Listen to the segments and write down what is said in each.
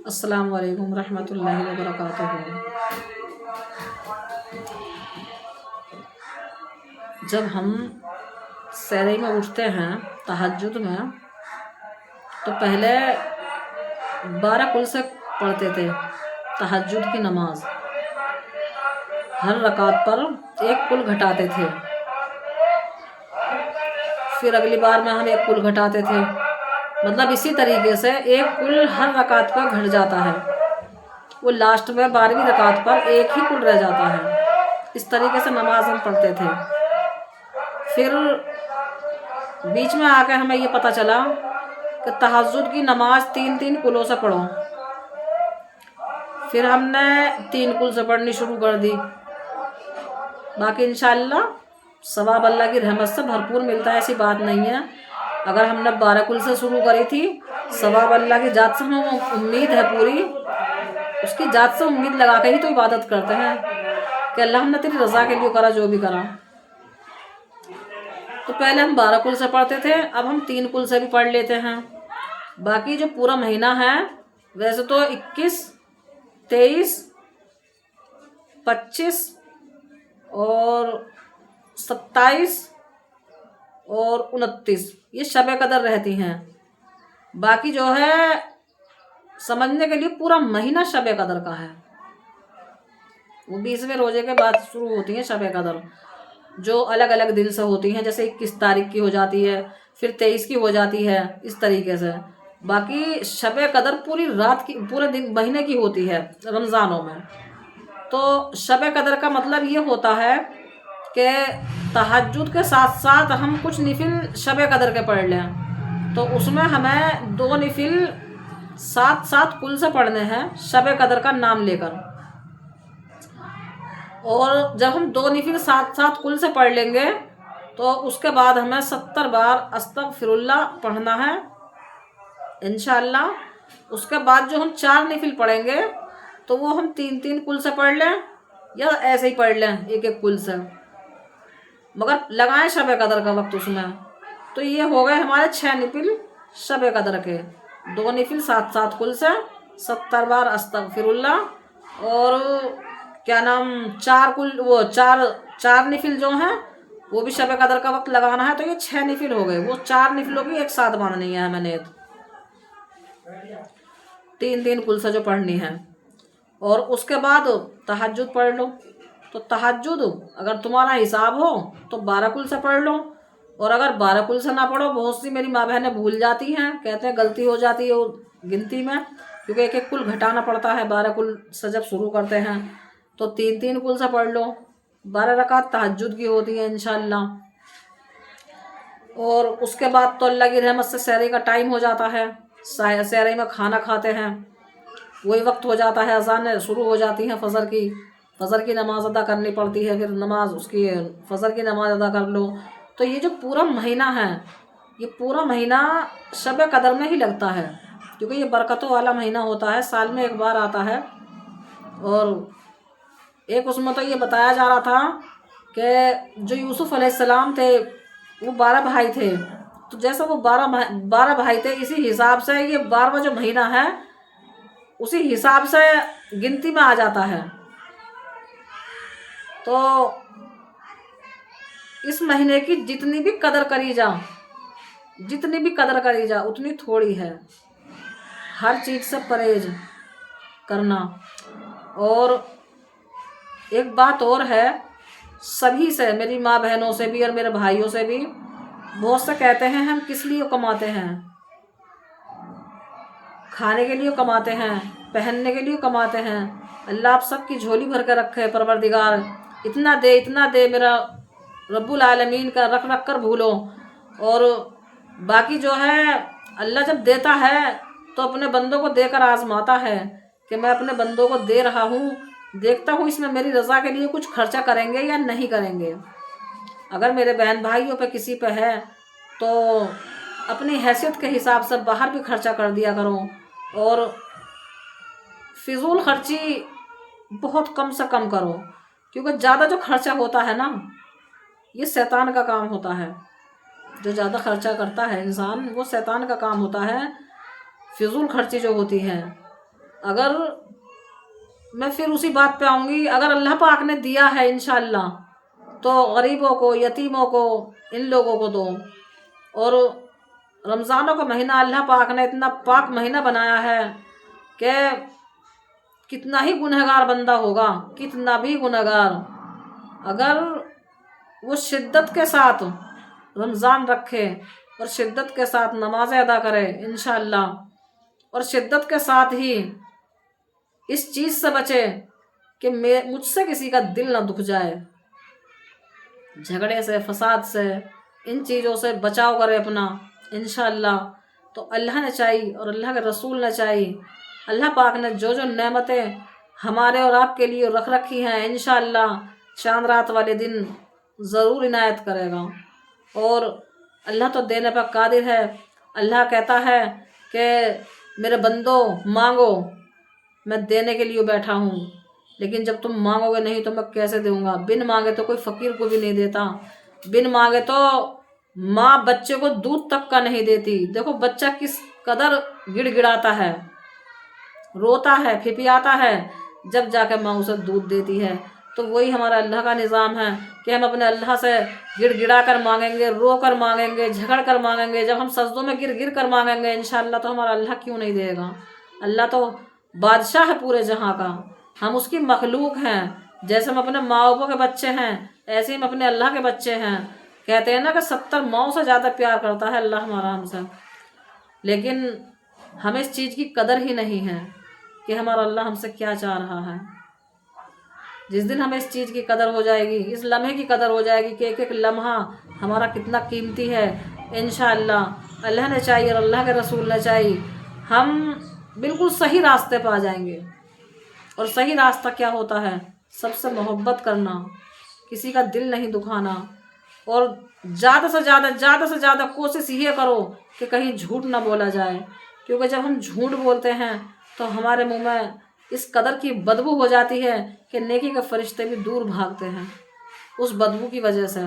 السلام علیکم ورحمۃ اللہ وبرکاتہ۔ جب ہم سحری میں اٹھتے ہیں تہجد میں تو پہلے 12 کل سے پڑھتے تھے تہجد کی نماز، ہر رکعت پر 1 کل گھٹاتے تھے، پھر اگلی بار میں ہم 1 کل گھٹاتے تھے، مطلب اسی طریقے سے 1 کل ہر رکعت پر گھٹ جاتا ہے، وہ لاسٹ میں 12ویں رکعت پر 1 ہی کل رہ جاتا ہے۔ اس طریقے سے نماز ہم پڑھتے تھے۔ پھر بیچ میں آ کے ہمیں یہ پتہ چلا کہ تہجد کی نماز 3 کلوں سے پڑھو، پھر ہم نے 3 کل سے پڑھنی شروع کر دی۔ باقی انشاءاللہ ثواب اللہ کی رحمت سے بھرپور ملتا ہے، ایسی بات نہیں ہے۔ اگر ہم نے 12 کل سے شروع کری تھی، ثواب اللہ کی ذات سے ہمیں امید ہے پوری، اس کی ذات سے امید لگا کے ہی تو عبادت کرتے ہیں کہ اللہ ہم نے تیری رضا کے لیے کرا جو بھی کرا۔ تو پہلے ہم 12 کل سے پڑھتے تھے، اب ہم 3 کل سے بھی پڑھ لیتے ہیں۔ باقی جو پورا مہینہ ہے ویسے تو 21، 23، 25 اور 27 اور 29 یہ شب قدر رہتی ہیں۔ باقی جو ہے سمجھنے کے لیے پورا مہینہ شب قدر کا ہے، وہ 20ویں روزے کے بعد شروع ہوتی ہیں شب قدر، جو الگ الگ دن سے ہوتی ہیں، جیسے 21 تاریخ کی ہو جاتی ہے، پھر 23 کی ہو جاتی ہے، اس طریقے سے۔ باقی شب قدر پوری رات کی، پورے دن مہینے کی ہوتی ہے رمضانوں میں۔ تو شب قدر کا مطلب یہ ہوتا ہے کہ تہجد کے ساتھ ساتھ ہم کچھ نفل شب قدر کے پڑھ لیں، تو اس میں ہمیں 2 نفل 7 کل سے پڑھنے ہیں شب قدر کا نام لے کر، اور جب ہم 2 نفل 7 کل سے پڑھ لیں گے تو اس کے بعد ہمیں 70 بار استغفر اللہ پڑھنا ہے انشاءاللہ۔ اس کے بعد جو ہم 4 نفل پڑھیں گے تو وہ ہم 3 کل سے پڑھ لیں یا ایسے ہی پڑھ لیں 1 کل سے، مگر لگائیں شب قدر کا وقت اس میں۔ تو یہ ہو گئے ہمارے 6 نفل شب قدر کے، 2 نفل 7 کل سے، 70 بار استغفر اللہ، اور کیا نام 4 کل، وہ 4 نفل جو ہیں وہ بھی شب قدر کا وقت لگانا ہے، تو یہ 6 نفل ہو گئے۔ وہ 4 نفلوں کی ایک ساتھ باندھنی ہے ہمیں نیت، 3 کل سے جو پڑھنی ہے۔ اور اس کے بعد تہجد پڑھ لو، تو تہجد اگر تمہارا حساب ہو تو 12 کل سے پڑھ لو، اور اگر 12 کل سے نہ پڑھو، بہت سی میری ماں بہنیں بھول جاتی ہیں، کہتے ہیں غلطی ہو جاتی ہے گنتی میں، کیونکہ 1 کل گھٹانا پڑتا ہے 12 کل سے جب شروع کرتے ہیں، تو 3 کل سے پڑھ لو۔ 12 رکعت تہجد کی ہوتی ہیں انشاءاللہ۔ اور اس کے بعد تو اللہ کی رحمت سے سحری کا ٹائم ہو جاتا ہے، سحری میں کھانا کھاتے ہیں، وہی وقت ہو جاتا ہے، اذانیں شروع ہو جاتی ہیں فجر کی نماز ادا کرنی پڑتی ہے، پھر نماز اس کی فجر کی نماز ادا کر لو۔ تو یہ جو پورا مہینہ ہے، یہ پورا مہینہ شب قدر میں ہی لگتا ہے، کیونکہ یہ برکتوں والا مہینہ ہوتا ہے، سال میں 1 بار آتا ہے۔ اور ایک اس میں تو یہ بتایا جا رہا تھا کہ جو یوسف علیہ السلام تھے وہ 12 بھائی تھے، تو جیسا وہ 12 بھائی تھے، اسی حساب سے یہ 12واں جو مہینہ ہے اسی حساب سے گنتی میں آ جاتا ہے۔ تو اس مہینے کی جتنی بھی قدر کری جا اتنی تھوڑی ہے، ہر چیز سے پرہیز کرنا۔ اور ایک بات اور ہے، سبھی سے، میری ماں بہنوں سے بھی اور میرے بھائیوں سے بھی، بہت سے کہتے ہیں ہم کس لیے کماتے ہیں، کھانے کے لیے کماتے ہیں، پہننے کے لیے کماتے ہیں۔ اللہ آپ سب کی جھولی بھر کے رکھے پروردگار، اتنا دے میرا رب العالمین کا رکھ کر بھولو۔ اور باقی جو ہے اللہ جب دیتا ہے تو اپنے بندوں کو دے کر آزماتا ہے کہ میں اپنے بندوں کو دے رہا ہوں، دیکھتا ہوں اس میں میری رضا کے لیے کچھ خرچہ کریں گے یا نہیں کریں گے۔ اگر میرے بہن بھائیوں پہ کسی پہ ہے تو اپنی حیثیت کے حساب سے باہر بھی خرچہ کر دیا کرو، اور فضول خرچی بہت کم سے کم کرو، کیونکہ زیادہ جو خرچہ ہوتا ہے نا یہ شیطان کا کام ہوتا ہے، جو زیادہ خرچہ کرتا ہے انسان وہ شیطان کا کام ہوتا ہے۔ فضول خرچی جو ہوتی ہے، اگر میں پھر اسی بات پہ آؤں گی، اگر اللہ پاک نے دیا ہے انشاءاللہ تو غریبوں کو، یتیموں کو، ان لوگوں کو دو۔ اور رمضانوں کا مہینہ اللہ پاک نے اتنا پاک مہینہ بنایا ہے کہ کتنا ہی گنہگار بندہ ہوگا، کتنا بھی گنہگار، اگر وہ شدت کے ساتھ رمضان رکھے اور شدت کے ساتھ نمازیں ادا کرے انشاءاللہ، اور شدت کے ساتھ ہی اس چیز سے بچے کہ مجھ سے کسی کا دل نہ دکھ جائے، جھگڑے سے، فساد سے، ان چیزوں سے بچاؤ کرے اپنا انشاءاللہ، تو اللہ نے چاہی اور اللہ کے رسول نے چاہی، اللہ پاک نے جو جو نعمتیں ہمارے اور آپ کے لیے رکھ رکھی ہیں انشاءاللہ چاند رات والے دن ضرور عنایت کرے گا۔ اور اللہ تو دینے پر قادر ہے۔ اللہ کہتا ہے کہ میرے بندو مانگو، میں دینے کے لیے بیٹھا ہوں، لیکن جب تم مانگو گے نہیں تو میں کیسے دوں گا؟ بن مانگے تو کوئی فقیر کو بھی نہیں دیتا، بن مانگے تو ماں بچے کو دودھ تک کا نہیں دیتی۔ دیکھو بچہ کس قدر گڑ گڑاتا ہے، روتا ہے، پھپھیاتا ہے، جب جا کے ماں اسے دودھ دیتی ہے۔ تو وہی ہمارا اللہ کا نظام ہے کہ ہم اپنے اللہ سے گڑ گڑا کر مانگیں گے، رو کر مانگیں گے، جھگڑ کر مانگیں گے، جب ہم سجدوں میں گر گر کر مانگیں گے انشاءاللہ تو ہمارا اللہ کیوں نہیں دے گا؟ اللہ تو بادشاہ ہے پورے جہاں کا، ہم اس کی مخلوق ہیں۔ جیسے ہم اپنے ماں باپ کے بچے ہیں ایسے ہم اپنے اللہ کے بچے ہیں۔ کہتے ہیں نا کہ 70 ماؤں سے زیادہ پیار کرتا ہے اللہ ہمارا ہم سے، لیکن ہمیں اس چیز کی قدر ہی نہیں ہے کہ ہمارا اللہ ہم سے کیا چاہ رہا ہے۔ جس دن ہمیں اس چیز کی قدر ہو جائے گی، اس لمحے کی قدر ہو جائے گی کہ ایک ایک لمحہ ہمارا کتنا قیمتی ہے انشاءاللہ، اللہ نے چاہیے اور اللہ کے رسول نے چاہیے، ہم بالکل صحیح راستے پہ آ جائیں گے۔ اور صحیح راستہ کیا ہوتا ہے؟ سب سے محبت کرنا، کسی کا دل نہیں دکھانا، اور زیادہ سے زیادہ کوشش یہ کرو کہ کہیں جھوٹ نہ بولا جائے، کیونکہ جب ہم جھوٹ بولتے ہیں تو ہمارے منہ میں اس قدر کی بدبو ہو جاتی ہے کہ نیکی کے فرشتے بھی دور بھاگتے ہیں اس بدبو کی وجہ سے۔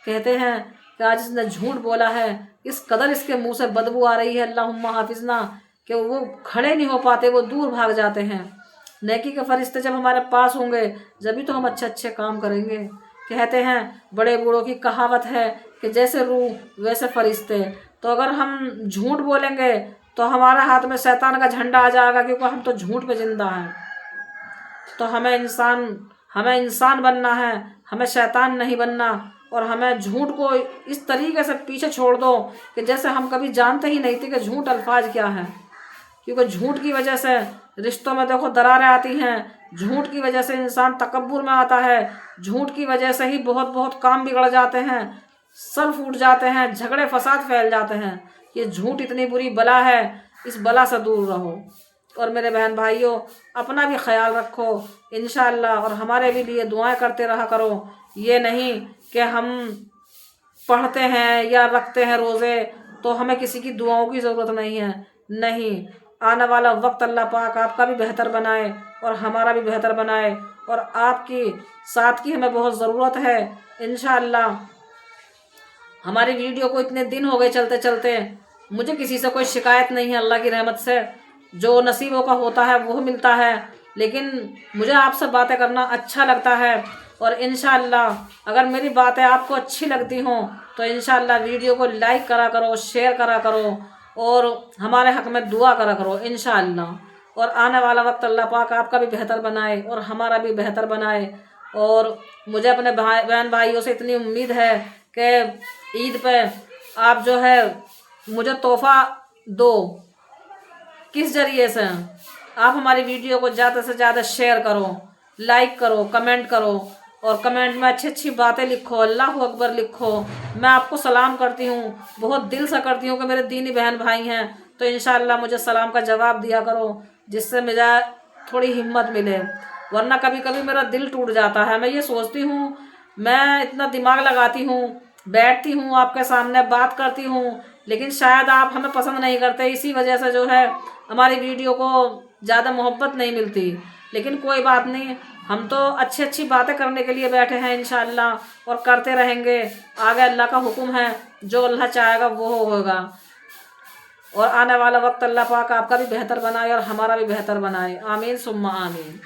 کہتے ہیں کہ آج اس نے جھوٹ بولا ہے، اس قدر اس کے منہ سے بدبو آ رہی ہے اللہم حافظنا کہ وہ کھڑے نہیں ہو پاتے، وہ دور بھاگ جاتے ہیں۔ نیکی کے فرشتے جب ہمارے پاس ہوں گے جبھی تو ہم اچھے اچھے کام کریں گے۔ کہتے ہیں بڑے بوڑھوں کی کہاوت ہے کہ جیسے روح ویسے فرشتے، تو اگر ہم جھوٹ بولیں گے تو ہمارے ہاتھ میں شیطان کا جھنڈا آ جائے گا، کیونکہ ہم تو جھوٹ پہ زندہ ہیں۔ تو ہمیں انسان بننا ہے، ہمیں شیطان نہیں بننا، اور ہمیں جھوٹ کو اس طریقے سے پیچھے چھوڑ دو کہ جیسے ہم کبھی جانتے ہی نہیں تھے کہ جھوٹ الفاظ کیا ہے، کیونکہ جھوٹ کی وجہ سے رشتوں میں دیکھو دراریں آتی ہیں، جھوٹ کی وجہ سے انسان تکبر میں آتا ہے، جھوٹ کی وجہ سے ہی بہت کام بگڑ جاتے ہیں، سر پھوٹ جاتے ہیں، جھگڑے فساد پھیل جاتے ہیں۔ یہ جھوٹ اتنی بری بلا ہے، اس بلا سے دور رہو۔ اور میرے بہن بھائیوں اپنا بھی خیال رکھو انشاءاللہ، اور ہمارے بھی لیے دعائیں کرتے رہا کرو۔ یہ نہیں کہ ہم پڑھتے ہیں یا رکھتے ہیں روزے تو ہمیں کسی کی دعاؤں کی ضرورت نہیں ہے، نہیں، آنے والا وقت اللہ پاک آپ کا بھی بہتر بنائے اور ہمارا بھی بہتر بنائے، اور آپ کی ساتھ کی ہمیں بہت ضرورت ہے انشاءاللہ۔ ہماری ویڈیو کو اتنے دن ہو گئے چلتے چلتے، مجھے کسی سے کوئی شکایت نہیں ہے، اللہ کی رحمت سے جو نصیبوں کا ہوتا ہے وہ ملتا ہے، لیکن مجھے آپ سے باتیں کرنا اچھا لگتا ہے۔ اور انشاءاللہ اگر میری باتیں آپ کو اچھی لگتی ہوں تو انشاءاللہ ویڈیو کو لائک کرا کرو، شیئر کرا کرو، اور ہمارے حق میں دعا کرا کرو انشاءاللہ۔ اور آنے والا وقت اللہ پاک آپ کا بھی بہتر بنائے اور ہمارا بھی بہتر بنائے۔ اور مجھے اپنے بہن بھائیوں سے اتنی امید ہے کہ عید پہ آپ جو ہے مجھے تحفہ دو، کس ذریعے سے؟ آپ ہماری ویڈیو کو زیادہ سے زیادہ شیئر کرو، لائک کرو، کمنٹ کرو، اور کمنٹ میں اچھی اچھی باتیں لکھو، اللہ اکبر لکھو۔ میں آپ کو سلام کرتی ہوں، بہت دل سے کرتی ہوں کہ میرے دینی بہن بھائی ہیں، تو انشاءاللہ مجھے سلام کا جواب دیا کرو، جس سے مجھے تھوڑی ہمت ملے، ورنہ کبھی کبھی میرا دل ٹوٹ جاتا ہے۔ میں یہ سوچتی ہوں، میں اتنا دماغ لگاتی ہوں، بیٹھتی ہوں آپ کے سامنے بات کرتی ہوں، لیکن شاید آپ ہمیں پسند نہیں کرتے، اسی وجہ سے جو ہے ہماری ویڈیو کو زیادہ محبت نہیں ملتی۔ لیکن کوئی بات نہیں، ہم تو اچھی اچھی باتیں کرنے کے لیے بیٹھے ہیں انشاءاللہ، اور کرتے رہیں گے۔ آگے اللہ کا حکم ہے، جو اللہ چاہے گا وہ ہوگا۔ اور آنے والا وقت اللہ پاک آپ کا بھی بہتر بنائے اور ہمارا بھی بہتر بنائے، آمین ثم آمین۔